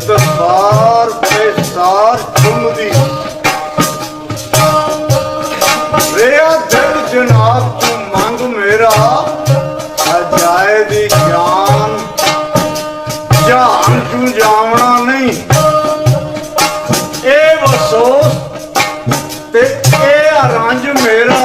ਦਰਬਾਰ ਪੈਸਾਰ ਚੁੰਮਦੀ ਰਿਆ ਦਿਲ ਜਨਾਬ ਤੂੰ ਮੰਗ ਮੇਰਾ ਅਜਾਏ ਦੀ ਜਾਨ ਜਾਨ ਤੂੰ ਜਾਵਣਾ ਨਹੀਂ ਇਹ ਵਸੋਸ ਤੇ ਇਹ ਰੰਜ ਮੇਰਾ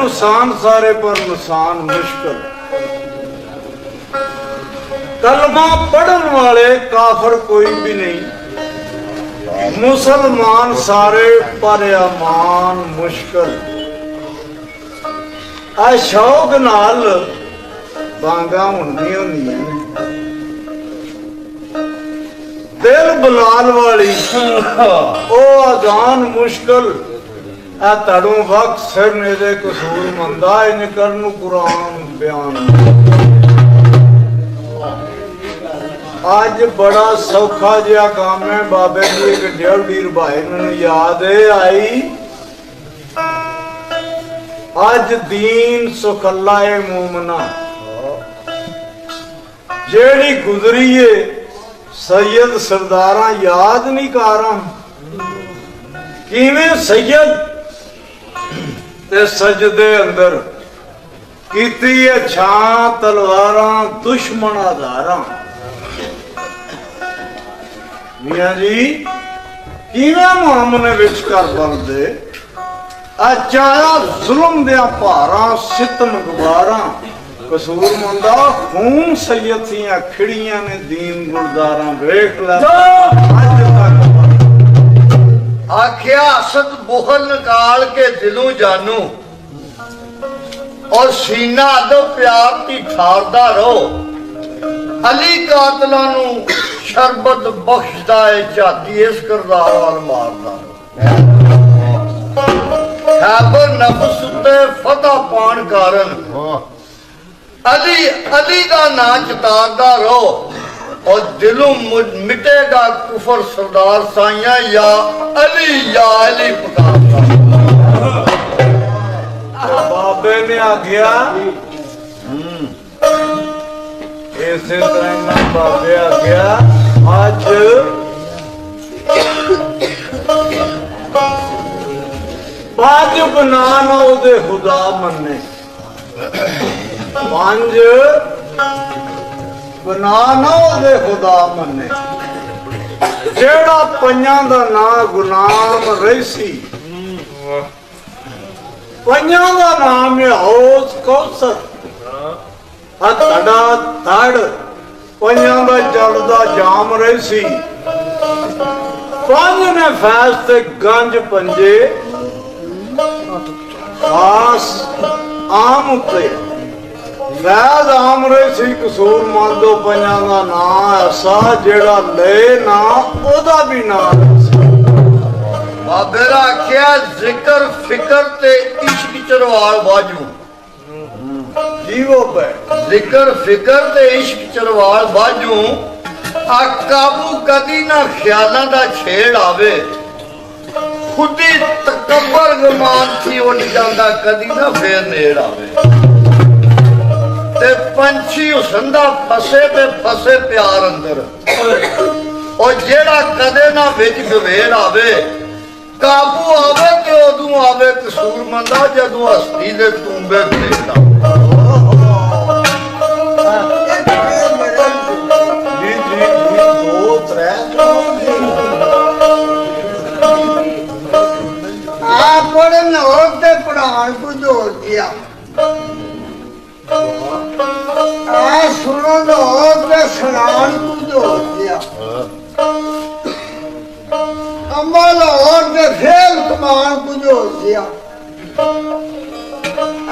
नुकसान सारे पर नुकसान मुश्किल कलमा पढ़न वाले काफर कोई भी नहीं मुसलमान सारे पर अमान मुश्किल आ शौक नाल बांगा हुंदियां हुंदियां दिल बलाल वाली ओ अजान मुश्किल तड़ू वक्त सिर मेरे कसूर मंदा इन करनू कुरान बयान अज बड़ा सौखा जिहा काम है बाबे की एक ड्यूटी निभाई मैनू याद आई अज दीन सुखला है मोमना जेड़ी गुजरी है सैयद सरदारा याद नहीं कर किवें सैयद ते सजदे अंदर कीती है छां तलवारां दुश्मन आधारां मियां जी किवें मामले विच कर बनदे अचाया जुल्म दियां भारां सितम गुबारां कसूर मंदा खून सैयद दियां खिड़ियां ने दीन गुरदारां वेख लै अज तक आख्या असद बुखल निकाल के दिलों जानू और सीना अदब प्यार की ठारदा रहो अली कातला नू शरबत बख्शदा है झाती इस करदार वाल मारदा खैबर नफ्स उत्ते फतह पान कारण अली अली दा ना चितारदा रहो और दिलों मिटेगा कुफर सरदार साइया या अली पुकारदा बाबे ने आख्या इसे तरह बाबे आख्या अज पांच बनाना उदे खुदा मन्ने पांच बनाना उदे खुदा मन्ने जेड़ा पंजां दा ना गुलाम रईसी पंजां दा नाम है हौज कौसर हथड़ा धड़ पंजां दा चलदा जाम रईसी पंज ने फैज ते गंज पंजे खास आम उते वैद आम रईसी कसूर मंदो पंजां दा ना ऐसा जेड़ा ले ना ओदा भी ना बाबे दा आख्या जिक्र फिक्र ते इश्क चरवाल बाजू जीवो पे जिक्र फिक्र ते इश्क चरवाल बाजू आ काबू कदी ना ख्यालां दा छेड़ आवे खुदी तकबर गुमान थी उठ जांदा कदी ना फेर नेड़ आवे ते पंछी उसंदा फसे प्यार अंदर और जेड़ा कदे ना विच गवेड़ आवे काबू आवे ते उदू आवे कसूर मंदा जदों हस्ती दे तूंबे भेड़ पढ़न होते पढ़ान को जोड़ दिया सुनो तो सुनान को जोड़ दिया अमल और फेल कमान को जोड़ दिया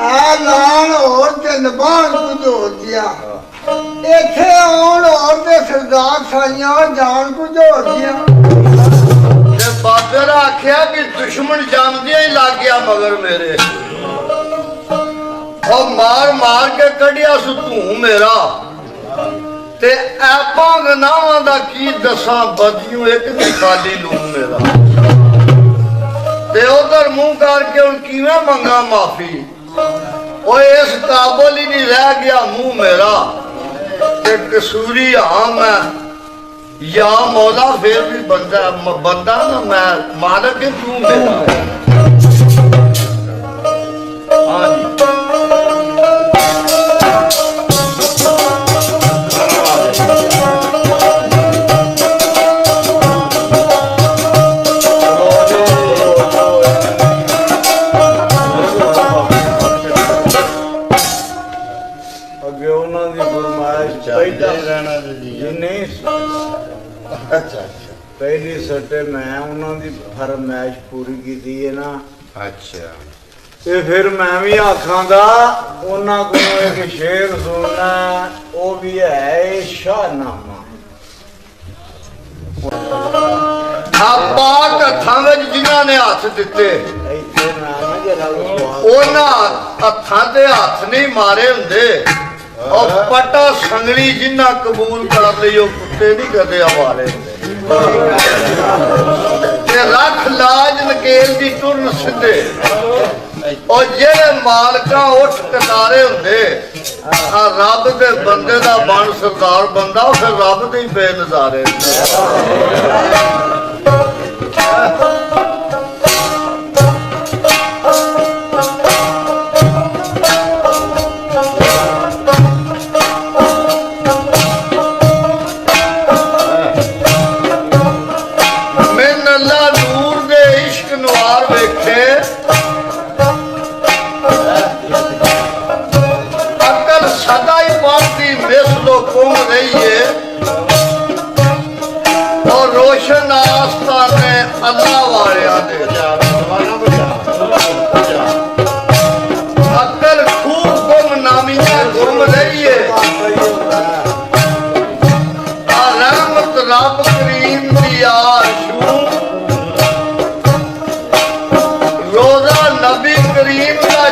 ਆ ਲਾਣ ਹੋਰ ਤੇ ਨਬਾਨ ਕੁਝੋ ਦਿਆ ਇੱਥੇ ਆਉਣ ਹੋਰ ਤੇ ਸਰਦਾਰ ਸਾਈਆਂ ਜਾਣ ਕੁਝੋ ਦਿਆ ਤੇ ਬਾਬੇ ਨੇ ਆਖਿਆ ਕਿ ਦੁਸ਼ਮਣ ਜੰਮਦਿਆਂ ਹੀ ਲੱਗ ਗਿਆ ਮਗਰ ਮੇਰੇ ਉਹ ਮਾਰ ਮਾਰ ਕੇ ਕੱਢਿਆ ਸੂ ਤੂੰ ਮੇਰਾ ਤੇ ਐਪਾਂ ਗਨਾਵਾਂ ਦਾ ਕੀ ਦੱਸਾਂ ਬਦਿਓ ਇੱਕ ਦੀ ਖਾਲੀ ਲੂੰ ਮੇਰਾ ਤੇ ਉਧਰ ਮੂੰਹ ਕਰਕੇ ਹੁਣ ਕਿਵੇਂ ਮੰਗਾ ਮਾਫੀ ਓਏ ਇਸ ਕਾਬਲ ਹੀ ਨਹੀਂ ਰਹਿ ਗਿਆ ਮੂੰਹ ਮੇਰਾ ਤੇ ਕਸੂਰੀ ਹਾਂ ਮੈਂ या मौला फिर भी बंदा ना मैं मालक है तू मेरा हाँ अगे उन्होंने फरमाइश रहना नहीं अच्छा पहली सटे मैं उन्होंने फरमाइश पूरी की है ना अच्छा ते फिर मैं भी आखांगा उन्होंने को एक शेर सुनना वो भी है शाहनामा पाक हथां विच जिन्हां ने हथ दिते इत्थे मैं ना जरा उन्हां हथां ते हथ नहीं मारे हुंदे और पटा संगली जिन्हां कबूल कर लई ओ कुत्ते नहीं कदे हवाले ते रख लाज नकेल दी टुरन सिद्धे और जेड़े मालका उठ कतारे हुंदे आ रब दे बंदे दा बन सरदार बंदा फिर रब दे ही बेनजारे और रोशन आस्तान ने अल्लाह वाले अकल खूब गुम नामिया गुम रही है रहमत रब करीम दी आशू रोजा नबी करीम का